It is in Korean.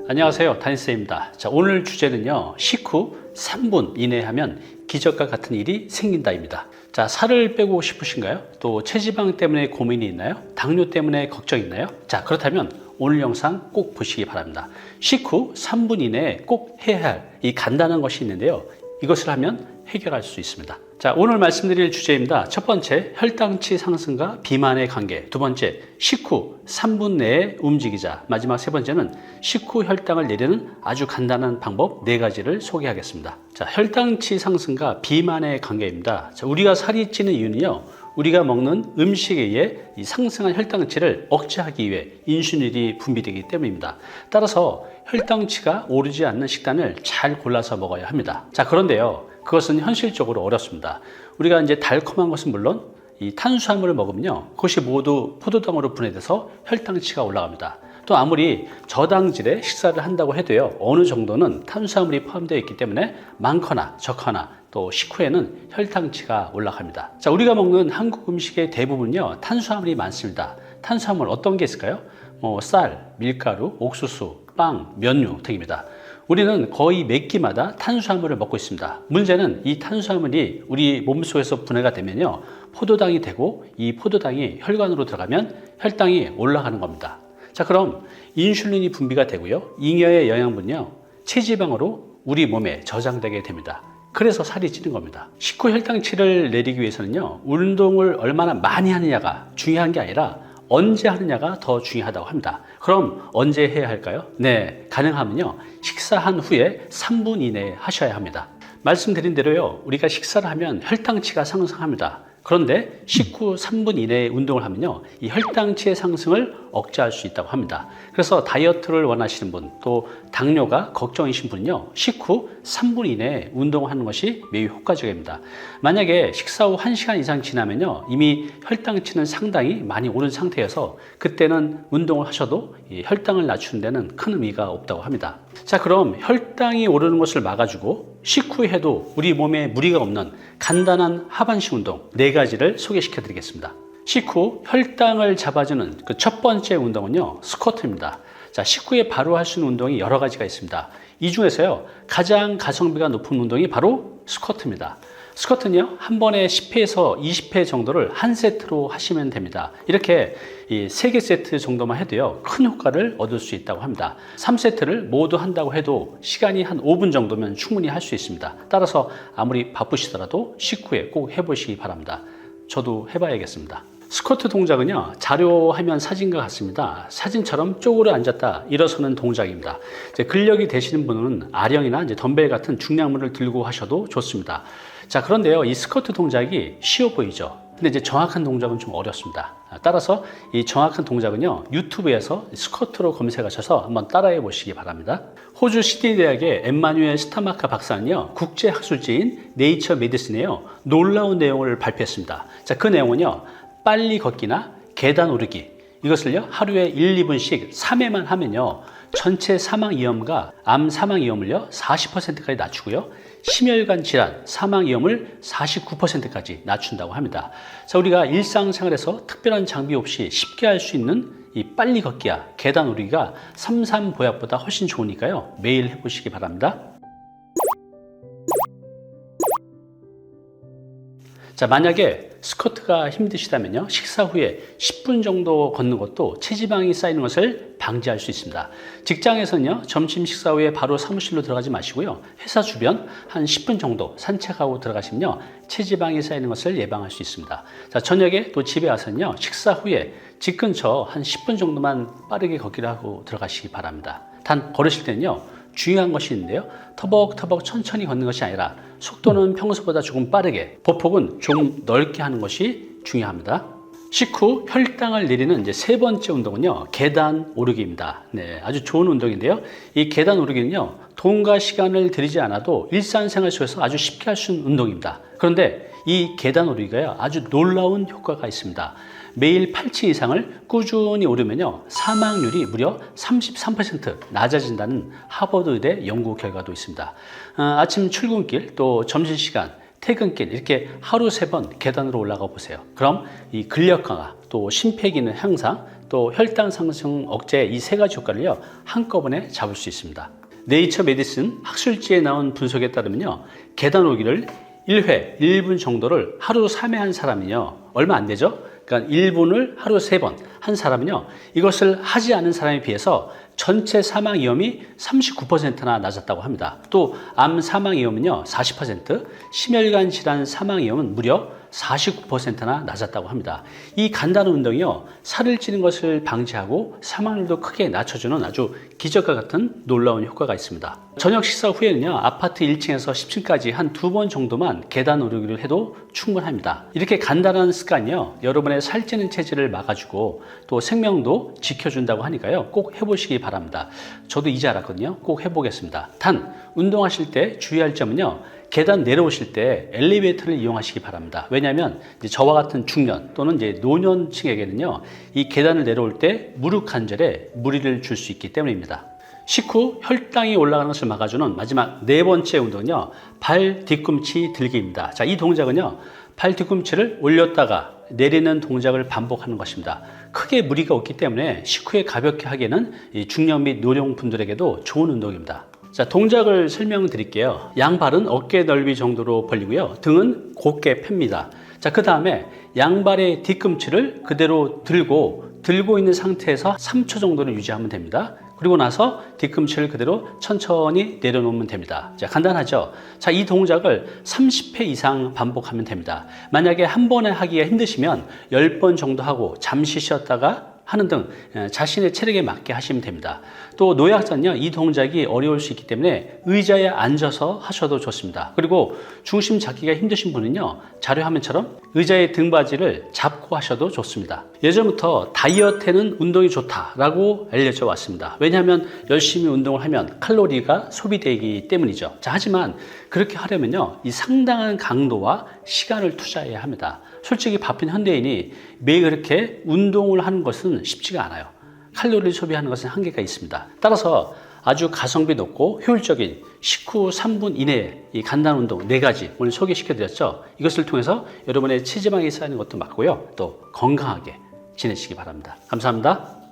안녕하세요, 다니쌤입니다. 자, 오늘 주제는요, 식후 3분 이내에 하면 기적과 같은 일이 생긴다입니다. 자, 살을 빼고 싶으신가요? 또 체지방 때문에 고민이 있나요? 당뇨 때문에 걱정 있나요? 자, 그렇다면 오늘 영상 꼭 보시기 바랍니다. 식후 3분 이내에 꼭 해야 할 이 간단한 것이 있는데요. 이것을 하면 해결할 수 있습니다. 자, 오늘 말씀드릴 주제입니다. 첫 번째, 혈당치 상승과 비만의 관계. 두 번째, 식후 3분 내에 움직이자. 마지막 세 번째는 식후 혈당을 내리는 아주 간단한 방법 4가지를 소개하겠습니다. 자, 혈당치 상승과 비만의 관계입니다. 자, 우리가 살이 찌는 이유는요, 우리가 먹는 음식에 의해 이 상승한 혈당치를 억제하기 위해 인슐린이 분비되기 때문입니다. 따라서 혈당치가 오르지 않는 식단을 잘 골라서 먹어야 합니다. 자, 그런데요, 그것은 현실적으로 어렵습니다. 우리가 이제 달콤한 것은 물론 이 탄수화물을 먹으면요, 그것이 모두 포도당으로 분해돼서 혈당치가 올라갑니다. 또 아무리 저당질의 식사를 한다고 해도요, 어느 정도는 탄수화물이 포함되어 있기 때문에 많거나 적거나 또 식후에는 혈당치가 올라갑니다. 자, 우리가 먹는 한국 음식의 대부분요, 탄수화물이 많습니다. 탄수화물 어떤 게 있을까요? 쌀, 밀가루, 옥수수, 빵, 면류 등입니다. 우리는 거의 몇 끼마다 탄수화물을 먹고 있습니다. 문제는 이 탄수화물이 우리 몸속에서 분해가 되면요, 포도당이 되고 이 포도당이 혈관으로 들어가면 혈당이 올라가는 겁니다. 자, 그럼 인슐린이 분비가 되고요, 잉여의 영양분요, 체지방으로 우리 몸에 저장되게 됩니다. 그래서 살이 찌는 겁니다. 식후 혈당치를 내리기 위해서는요, 운동을 얼마나 많이 하느냐가 중요한 게 아니라 언제 하느냐가 더 중요하다고 합니다. 그럼 언제 해야 할까요? 네, 가능하면요, 식사한 후에 3분 이내에 하셔야 합니다. 말씀드린 대로요, 우리가 식사를 하면 혈당치가 상승합니다. 그런데 식후 3분 이내에 운동을 하면요, 이 혈당치의 상승을 억제할 수 있다고 합니다. 그래서 다이어트를 원하시는 분, 또 당뇨가 걱정이신 분은요, 식후 3분 이내에 운동하는 것이 매우 효과적입니다. 만약에 식사 후 1시간 이상 지나면요, 이미 혈당치는 상당히 많이 오른 상태여서 그때는 운동을 하셔도 이 혈당을 낮추는 데는 큰 의미가 없다고 합니다. 자, 그럼 혈당이 오르는 것을 막아주고 식후에 해도 우리 몸에 무리가 없는 간단한 하반신 운동 4가지를 소개시켜 드리겠습니다. 식후 혈당을 잡아주는 그 첫 번째 운동은요, 스쿼트입니다. 자, 식후에 바로 할 수 있는 운동이 여러 가지가 있습니다. 이 중에서요, 가장 가성비가 높은 운동이 바로 스쿼트입니다. 스쿼트는요, 한 번에 10회에서 20회 정도를 한 세트로 하시면 됩니다. 이렇게 이 3개 세트 정도만 해도요, 큰 효과를 얻을 수 있다고 합니다. 3세트를 모두 한다고 해도 시간이 한 5분 정도면 충분히 할 수 있습니다. 따라서 아무리 바쁘시더라도 식후에 꼭 해보시기 바랍니다. 저도 해봐야겠습니다. 스쿼트 동작은요, 자료 화면 사진과 같습니다. 사진처럼 쪼그려 앉았다 일어서는 동작입니다. 근력이 되시는 분은 아령이나 덤벨 같은 중량물을 들고 하셔도 좋습니다. 자, 그런데요, 이 스쿼트 동작이 쉬워 보이죠? 근데 이제 정확한 동작은 좀 어렵습니다. 따라서 이 정확한 동작은요, 유튜브에서 스쿼트로 검색하셔서 한번 따라해 보시기 바랍니다. 호주 시드니 대학의 엠마뉴엘 스타마카 박사는요, 국제 학술지인 네이처 메디슨에요, 놀라운 내용을 발표했습니다. 자, 그 내용은요, 빨리 걷기나 계단 오르기, 이것을요, 하루에 1, 2분씩 3회만 하면요, 전체 사망 위험과 암 사망 위험을요, 40%까지 낮추고요, 심혈관 질환 사망 위험을 49%까지 낮춘다고 합니다. 자, 우리가 일상생활에서 특별한 장비 없이 쉽게 할 수 있는 이 빨리 걷기야 계단 오르기가 삼삼보약보다 훨씬 좋으니까요, 매일 해보시기 바랍니다. 자, 만약에 스쿼트가 힘드시다면요, 식사 후에 10분 정도 걷는 것도 체지방이 쌓이는 것을 방지할 수 있습니다. 직장에서는요, 점심 식사 후에 바로 사무실로 들어가지 마시고요, 회사 주변 한 10분 정도 산책하고 들어가시면요, 체지방이 쌓이는 것을 예방할 수 있습니다. 자, 저녁에 또 집에 와서는요, 식사 후에 집 근처 한 10분 정도만 빠르게 걷기를 하고 들어가시기 바랍니다. 단 걸으실 때는요, 중요한 것이 있는데요, 터벅터벅 천천히 걷는 것이 아니라 속도는 평소보다 조금 빠르게, 보폭은 좀 넓게 하는 것이 중요합니다. 식후 혈당을 내리는 이제 3번째 운동은요, 계단 오르기입니다. 네, 아주 좋은 운동인데요, 이 계단 오르기는요, 돈과 시간을 들이지 않아도 일상생활 속에서 아주 쉽게 할 수 있는 운동입니다. 그런데 이 계단 오르기가요, 아주 놀라운 효과가 있습니다. 매일 8층 이상을 꾸준히 오르면요, 사망률이 무려 33% 낮아진다는 하버드 의대 연구 결과도 있습니다. 아침 출근길, 또 점심시간, 퇴근길 이렇게 하루 3번 계단으로 올라가 보세요. 그럼 이 근력 강화, 또 심폐기능 향상, 또 혈당 상승 억제 이 세 가지 효과를요 한꺼번에 잡을 수 있습니다. 네이처 메디슨 학술지에 나온 분석에 따르면요 계단 오르기를 1회 1분 정도를 하루 3회 한 사람이요 얼마 안 되죠? 그러니까 1분을 하루 3번 한 사람은요 이것을 하지 않은 사람에 비해서 전체 사망 위험이 39%나 낮았다고 합니다. 또 암 사망 위험은요 40%, 심혈관 질환 사망 위험은 무려 49%나 낮았다고 합니다. 이 간단한 운동이요 살을 찌는 것을 방지하고 사망률도 크게 낮춰주는 아주 기적과 같은 놀라운 효과가 있습니다. 저녁 식사 후에는요 아파트 1층에서 10층까지 한 2번 정도만 계단 오르기를 해도 충분합니다. 이렇게 간단한 습관이요 여러분의 살찌는 체질을 막아주고 또 생명도 지켜준다고 하니까요 꼭 해보시기 바랍니다. 저도 이제 알았거든요. 꼭 해보겠습니다. 단 운동하실 때 주의할 점은요 계단 내려오실 때 엘리베이터를 이용하시기 바랍니다. 왜냐하면 이제 저와 같은 중년 또는 이제 노년층에게는요 이 계단을 내려올 때 무릎 관절에 무리를 줄 수 있기 때문입니다. 식후 혈당이 올라가는 것을 막아주는 마지막 네 번째 운동은요 발 뒤꿈치 들기입니다. 자, 이 동작은요 발 뒤꿈치를 올렸다가 내리는 동작을 반복하는 것입니다. 크게 무리가 없기 때문에 식후에 가볍게 하기에는 이 중년 및 노령 분들에게도 좋은 운동입니다. 자, 동작을 설명드릴게요. 양발은 어깨 넓이 정도로 벌리고요. 등은 곧게 펴니다. 자, 그 다음에 양발의 뒤꿈치를 그대로 들고 있는 상태에서 3초 정도는 유지하면 됩니다. 그리고 나서 뒤꿈치를 그대로 천천히 내려놓으면 됩니다. 자, 간단하죠? 자, 이 동작을 30회 이상 반복하면 됩니다. 만약에 한 번에 하기가 힘드시면 10번 정도 하고 잠시 쉬었다가 하는 등 자신의 체력에 맞게 하시면 됩니다. 또 노약자는요 이 동작이 어려울 수 있기 때문에 의자에 앉아서 하셔도 좋습니다. 그리고 중심 잡기가 힘드신 분은요 자료 화면처럼 의자의 등받이를 잡고 하셔도 좋습니다. 예전부터 다이어트에는 운동이 좋다라고 알려져 왔습니다. 왜냐하면 열심히 운동을 하면 칼로리가 소비되기 때문이죠. 자, 하지만 그렇게 하려면요 이 상당한 강도와 시간을 투자해야 합니다. 솔직히 바쁜 현대인이 매일 그렇게 운동을 하는 것은 쉽지가 않아요. 칼로리를 소비하는 것은 한계가 있습니다. 따라서 아주 가성비 높고 효율적인 식후 3분 이내에 이 간단 운동 4가지 오늘 소개시켜 드렸죠. 이것을 통해서 여러분의 체지방이 쌓이는 것도 막고요. 또 건강하게 지내시기 바랍니다. 감사합니다.